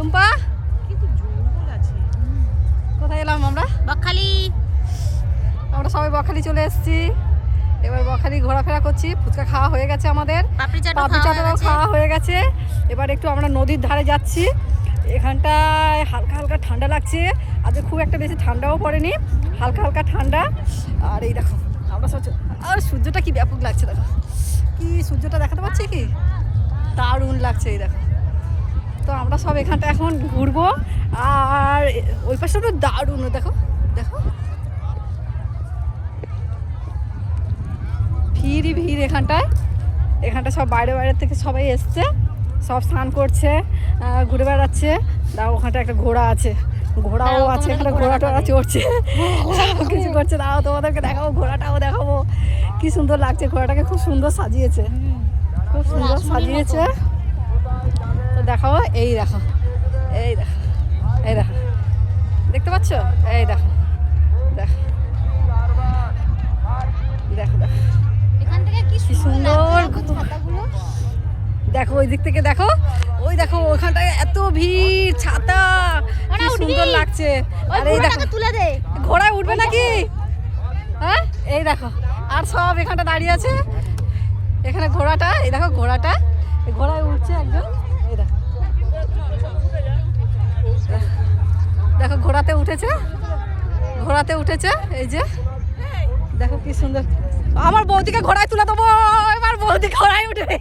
টুম্পা কোথায় এলাম আমরা? বকখালি। আমরা সবাই বকখালি চলে এসেছি। এবার বকখালি ঘোরাফেরা করছি। ফুচকা খাওয়া হয়ে গেছে আমাদের, পাপড়ি চাটও খাওয়া হয়ে গেছে। এবার একটু আমরা নদীর ধারে যাচ্ছি। এখানটায় হালকা হালকা ঠান্ডা লাগছে, আজকে খুব একটা বেশি ঠান্ডাও পড়েনি, হালকা হালকা ঠান্ডা। আর এই দেখো আমরা সব, আর সূর্যটা কি ব্যাপক লাগছে, দেখো কি সূর্যটা দেখাতে পাচ্ছি, কি দারুণ লাগছে। এই দেখো, তো আমরা সব এখানটা এখন ঘুরবো। আর ওই পাশে তো দারুণ, দেখো দেখো ভিড় এখানটা সব বাইরে থেকে সবাই এসছে, সব স্নান করছে, ঘুরে বেড়াচ্ছে। দাও ওখানটা একটা ঘোড়া আছে, ঘোড়াও আছে এখানে, ঘোড়াটা চড়ছে, কিছু করছে। দাও তোমাদেরকে দেখাবো, ঘোড়াটাও দেখাবো, কি সুন্দর লাগছে। ঘোড়াটাকে খুব সুন্দর সাজিয়েছে, খুব সুন্দর সাজিয়েছে। তো দেখাবো, এই দেখো এই দেখো এই দেখো, দেখতে পাচ্ছ? এই দেখো দেখো দেখো দেখো এখান থেকে কি সুন্দর। দেখো ওই দিক থেকে দেখো, ওই দেখো ওখানটায় এত ভিড়, ছাতা, কি সুন্দর লাগছে। আর এই দেখো তুলে দে, ঘোড়ায় উঠবে নাকি? হ্যাঁ এই দেখো, আর সব এখানটা দাঁড়িয়ে আছে। এখানে ঘোড়াটা, এই দেখো ঘোড়াটা, ঘোড়ায় উঠছে একজন। এই দেখো দেখো ঘোড়াতে উঠেছে, এই যে দেখো কি সুন্দর। আমার বৌদিকে ঘোড়ায় তুলে দেবো, এবার বৌদি ঘোড়ায় উঠবে।